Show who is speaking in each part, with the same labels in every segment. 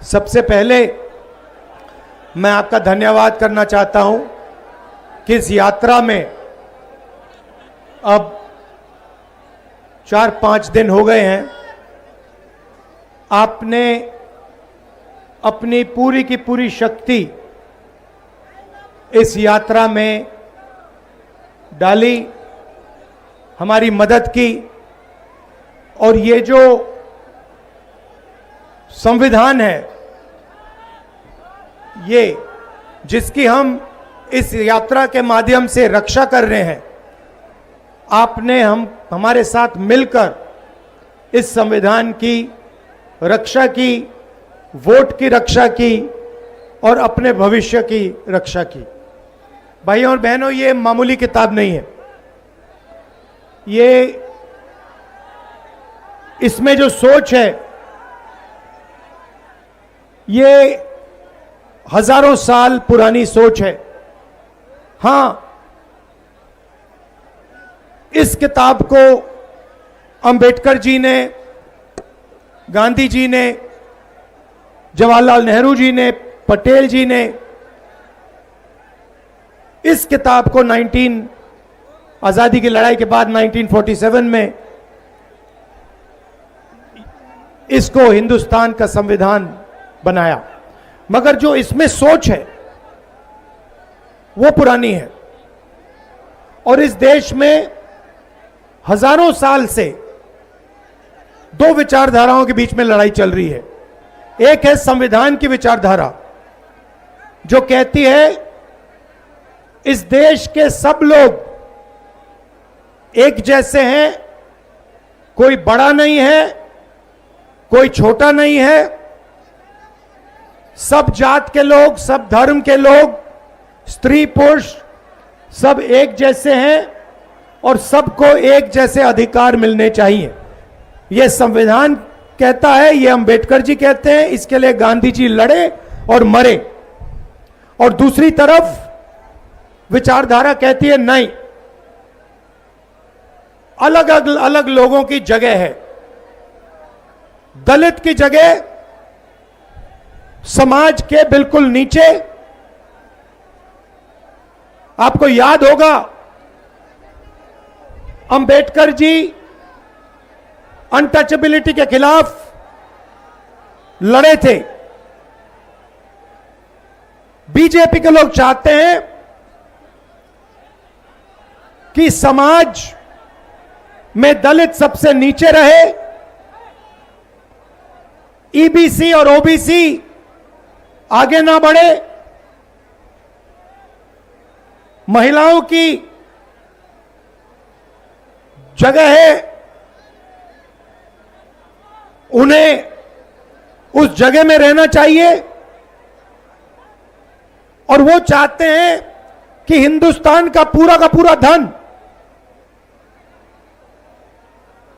Speaker 1: सबसे पहले मैं आपका धन्यवाद करना चाहता हूं कि इस यात्रा में अब 4-5 दिन हो गए हैं, आपने अपनी पूरी की पूरी शक्ति इस यात्रा में डाली, हमारी मदद की। और ये जो संविधान है, ये जिसकी हम इस यात्रा के माध्यम से रक्षा कर रहे हैं, आपने हमारे साथ मिलकर इस संविधान की रक्षा की, वोट की रक्षा की और अपने भविष्य की रक्षा की। भाइयों और बहनों, ये मामूली किताब नहीं है। ये इसमें जो सोच है, ये हजारों साल पुरानी सोच है। हां, इस किताब को अंबेडकर जी ने, गांधी जी ने, जवाहरलाल नेहरू जी ने, पटेल जी ने इस किताब को आजादी की लड़ाई के बाद 1947 में इसको हिंदुस्तान का संविधान बनाया। मगर जो इसमें सोच है वो पुरानी है। और इस देश में हजारों साल से दो विचारधाराओं के बीच में लड़ाई चल रही है। एक है संविधान की विचारधारा, जो कहती है इस देश के सब लोग एक जैसे हैं, कोई बड़ा नहीं है, कोई छोटा नहीं है, सब जात के लोग, सब धर्म के लोग, स्त्री पुरुष सब एक जैसे हैं और सबको एक जैसे अधिकार मिलने चाहिए। यह संविधान कहता है, यह अंबेडकर जी कहते हैं, इसके लिए गांधी जी लड़े और मरे। और दूसरी तरफ विचारधारा कहती है नहीं, अलग अलग लोगों की जगह है। दलित की जगह समाज के बिल्कुल नीचे। आपको याद होगा, अंबेडकर जी अनटचेबिलिटी के खिलाफ लड़े थे। बीजेपी के लोग चाहते हैं कि समाज में दलित सबसे नीचे रहे, ईबीसी और ओबीसी आगे ना बढ़े, महिलाओं की जगह है, उन्हें उस जगह में रहना चाहिए। और वो चाहते हैं कि हिंदुस्तान का पूरा धन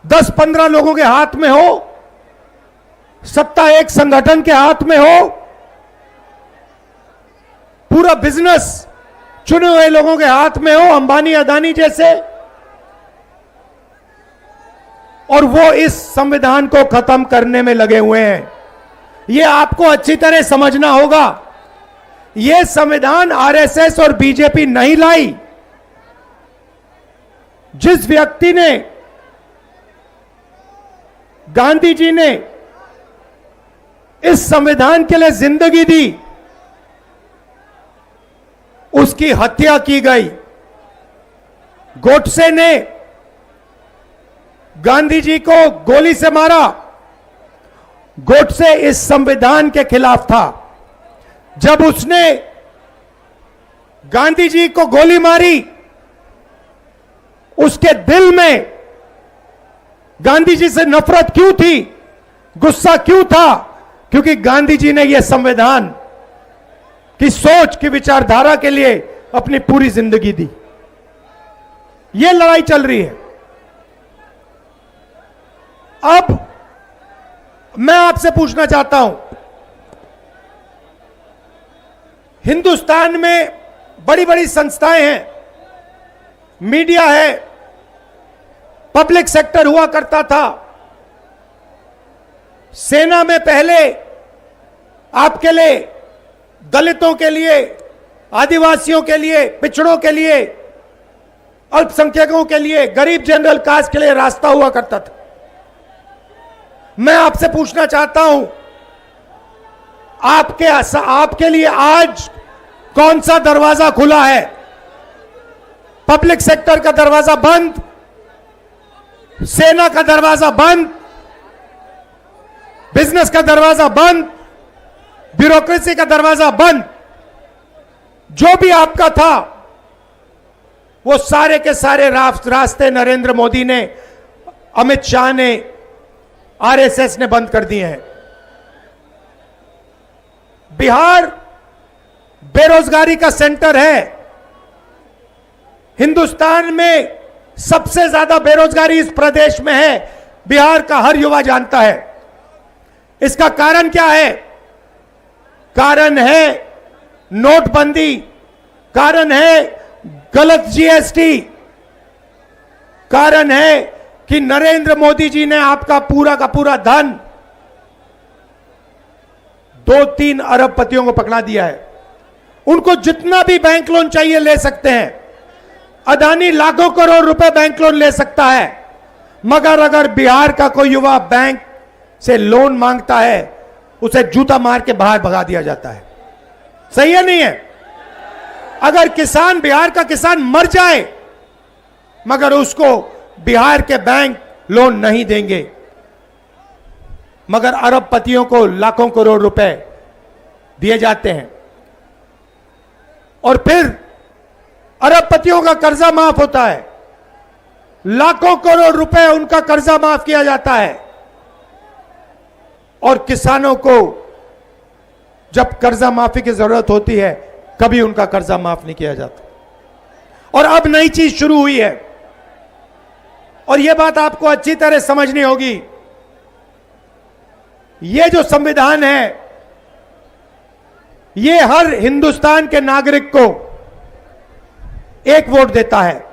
Speaker 1: 10-15 लोगों के हाथ में हो, सत्ता एक संगठन के हाथ में हो, पूरा बिजनेस चुने हुए लोगों के हाथ में हो, अंबानी अदानी जैसे। और वो इस संविधान को खत्म करने में लगे हुए हैं। ये आपको अच्छी तरह समझना होगा। ये संविधान आरएसएस और बीजेपी नहीं लाई। जिस व्यक्ति ने, गांधी जी ने इस संविधान के लिए जिंदगी दी, उसकी हत्या की गई। गोडसे ने गांधी जी को गोली से मारा। गोडसे इस संविधान के खिलाफ था। जब उसने गांधी जी को गोली मारी, उसके दिल में गांधी जी से नफरत क्यों थी, गुस्सा क्यों था? क्योंकि गांधी जी ने यह संविधान की सोच की विचारधारा के लिए अपनी पूरी जिंदगी दी। यह लड़ाई चल रही है। अब मैं आपसे पूछना चाहता हूं, हिंदुस्तान में बड़ी बड़ी संस्थाएं हैं, मीडिया है, पब्लिक सेक्टर हुआ करता था। सेना में पहले आपके लिए, दलितों के लिए, आदिवासियों के लिए, पिछड़ों के लिए, अल्पसंख्यकों के लिए, गरीब जनरल कास्ट के लिए रास्ता हुआ करता था। मैं आपसे पूछना चाहता हूं, आपके लिए आज कौन सा दरवाजा खुला है? पब्लिक सेक्टर का दरवाजा बंद, सेना का दरवाजा बंद, बिजनेस का दरवाजा बंद, ब्यूरोक्रेसी का दरवाजा बंद। जो भी आपका था वो सारे के सारे रास्ते नरेंद्र मोदी ने, अमित शाह ने, आरएसएस ने बंद कर दिए हैं। बिहार बेरोजगारी का सेंटर है। हिंदुस्तान में सबसे ज्यादा बेरोजगारी इस प्रदेश में है, बिहार का हर युवा जानता है। इसका कारण क्या है? कारण है नोटबंदी, कारण है गलत जीएसटी, कारण है कि नरेंद्र मोदी जी ने आपका पूरा का पूरा धन 2-3 अरबपतियों को पकड़ा दिया है। उनको जितना भी बैंक लोन चाहिए ले सकते हैं। अदानी लाखों करोड़ रुपए बैंक लोन ले सकता है, मगर अगर बिहार का कोई युवा बैंक से लोन मांगता है, उसे जूता मार के बाहर भगा दिया जाता है। सही है नहीं है? अगर किसान, बिहार का किसान मर जाए, मगर उसको बिहार के बैंक लोन नहीं देंगे, मगर अरबपतियों को लाखों करोड़ रुपए दिए जाते हैं। और फिर अरबपतियों का कर्जा माफ होता है, लाखों करोड़ रुपए उनका कर्जा माफ किया जाता है। और किसानों को जब कर्जा माफी की जरूरत होती है, कभी उनका कर्जा माफ नहीं किया जाता। और अब नई चीज शुरू हुई है, और यह बात आपको अच्छी तरह समझनी होगी। यह जो संविधान है, यह हर हिंदुस्तान के नागरिक को एक वोट देता है।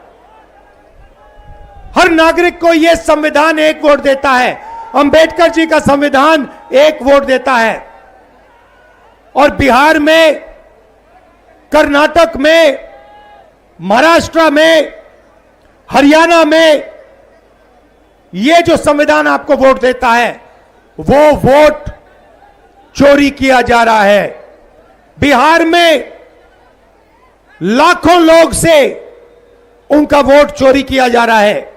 Speaker 1: हर नागरिक को यह संविधान एक वोट देता है। अंबेडकर जी का संविधान एक वोट देता है। और बिहार में, कर्नाटक में, महाराष्ट्र में, हरियाणा में यह जो संविधान आपको वोट देता है, वो वोट चोरी किया जा रहा है। बिहार में लाखों लोग से उनका वोट चोरी किया जा रहा है।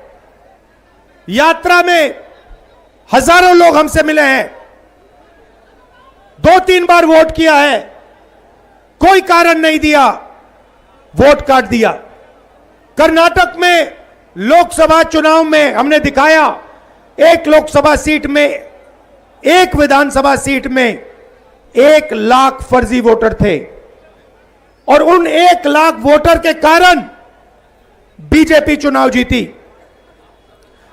Speaker 1: यात्रा में हजारों लोग हमसे मिले हैं, 2-3 बार वोट किया है, कोई कारण नहीं दिया, वोट काट दिया। कर्नाटक में लोकसभा चुनाव में हमने दिखाया, एक लोकसभा सीट में, एक विधानसभा सीट में 1 लाख फर्जी वोटर थे, और उन 1 लाख वोटर के कारण बीजेपी चुनाव जीती।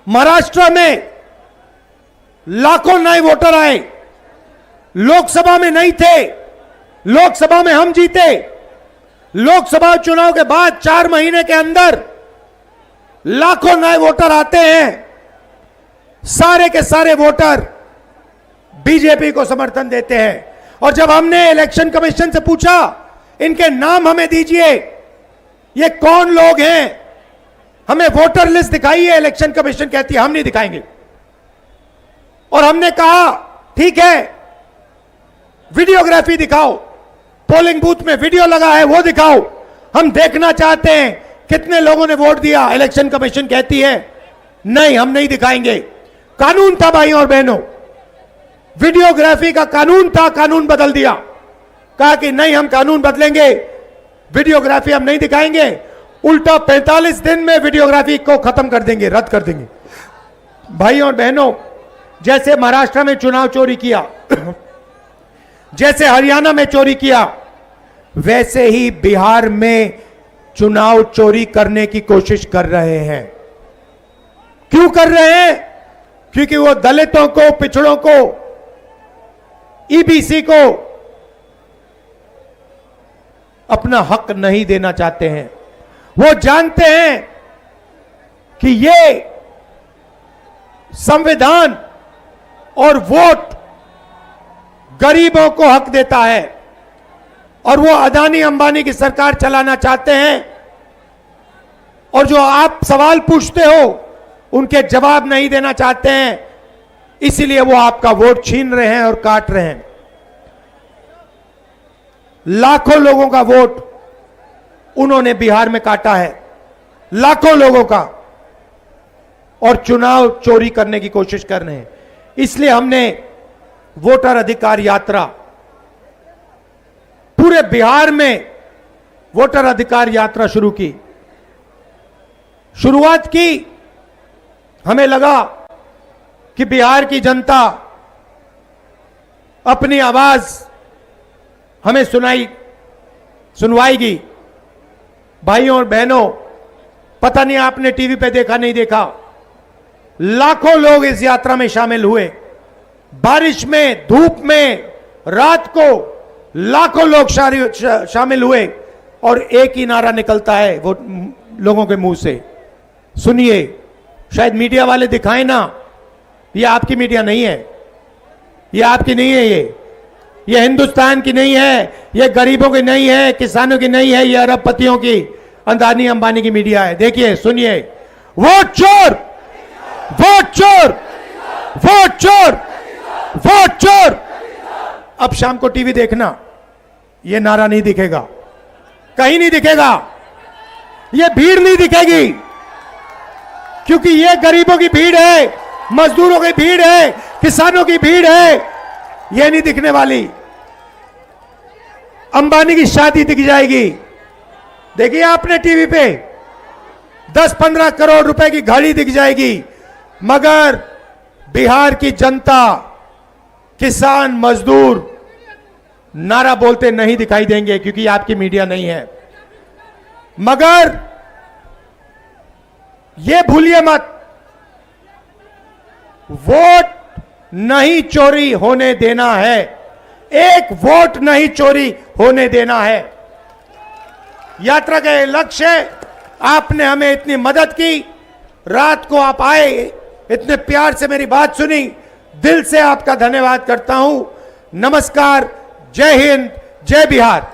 Speaker 1: महाराष्ट्र में लाखों नए वोटर आए, लोकसभा में नहीं थे, लोकसभा में हम जीते। लोकसभा चुनाव के बाद 4 महीने के अंदर लाखों नए वोटर आते हैं। सारे के सारे वोटर बीजेपी को समर्थन देते हैं। और जब हमने इलेक्शन कमीशन से पूछा, इनके नाम हमें दीजिए, ये कौन लोग हैं, हमें वोटर लिस्ट दिखाइए, इलेक्शन कमीशन कहती है हम नहीं दिखाएंगे। और हमने कहा ठीक है, वीडियोग्राफी दिखाओ, पोलिंग बूथ में वीडियो लगा है वो दिखाओ, हम देखना चाहते हैं कितने लोगों ने वोट दिया। इलेक्शन कमीशन कहती है नहीं, हम नहीं दिखाएंगे। कानून था भाइयों और बहनों, वीडियोग्राफी का कानून था, कानून बदल दिया, कहा कि नहीं हम कानून बदलेंगे, वीडियोग्राफी हम नहीं दिखाएंगे। उल्टा 45 दिन में वीडियोग्राफी को खत्म कर देंगे, रद्द कर देंगे। भाइयों और बहनों, जैसे महाराष्ट्र में चुनाव चोरी किया, जैसे हरियाणा में चोरी किया, वैसे ही बिहार में चुनाव चोरी करने की कोशिश कर रहे हैं। क्यों कर रहे हैं? क्योंकि वो दलितों को, पिछड़ों को, ईबीसी को अपना हक नहीं देना चाहते हैं। वो जानते हैं कि ये संविधान और वोट गरीबों को हक देता है और वो अदानी अंबानी की सरकार चलाना चाहते हैं, और जो आप सवाल पूछते हो उनके जवाब नहीं देना चाहते हैं, इसीलिए वो आपका वोट छीन रहे हैं और काट रहे हैं। लाखों लोगों का वोट उन्होंने बिहार में काटा है, लाखों लोगों का, और चुनाव चोरी करने की कोशिश कर रहे हैं। इसलिए हमने वोटर अधिकार यात्रा, पूरे बिहार में वोटर अधिकार यात्रा शुरू की। शुरुआत की, हमें लगा कि बिहार की जनता अपनी आवाज हमें सुनवाएगी। भाइयों और बहनों, पता नहीं आपने टीवी पे देखा नहीं देखा, लाखों लोग इस यात्रा में शामिल हुए। बारिश में, धूप में, रात को लाखों लोग शामिल हुए, और एक ही नारा निकलता है वो लोगों के मुंह से, सुनिए। शायद मीडिया वाले दिखाएं ना, ये आपकी मीडिया नहीं है, ये आपकी नहीं है, ये हिंदुस्तान की नहीं है, ये गरीबों की नहीं है, किसानों की नहीं है, ये अरबपतियों की, अदानी अंबानी की मीडिया है। देखिए, सुनिए, वोट चोर, वोट चोर, वोट चोर, वोट चोर। अब शाम को टीवी देखना, ये नारा नहीं दिखेगा, कहीं नहीं दिखेगा, ये भीड़ नहीं दिखेगी, क्योंकि ये गरीबों की भीड़ है, मजदूरों की भीड़ है, किसानों की भीड़ है, ये नहीं दिखने वाली। अंबानी की शादी दिख जाएगी, देखिए आपने टीवी पे 10-15 करोड़ रुपए की गाड़ी दिख जाएगी, मगर बिहार की जनता, किसान, मजदूर नारा बोलते नहीं दिखाई देंगे, क्योंकि आपकी मीडिया नहीं है। मगर ये भूलिए मत, वोट नहीं चोरी होने देना है, एक वोट नहीं चोरी होने देना है। यात्रा का लक्ष्य है, आपने हमें इतनी मदद की, रात को आप आए, इतने प्यार से मेरी बात सुनी, दिल से आपका धन्यवाद करता हूं। नमस्कार, जय हिंद, जय बिहार।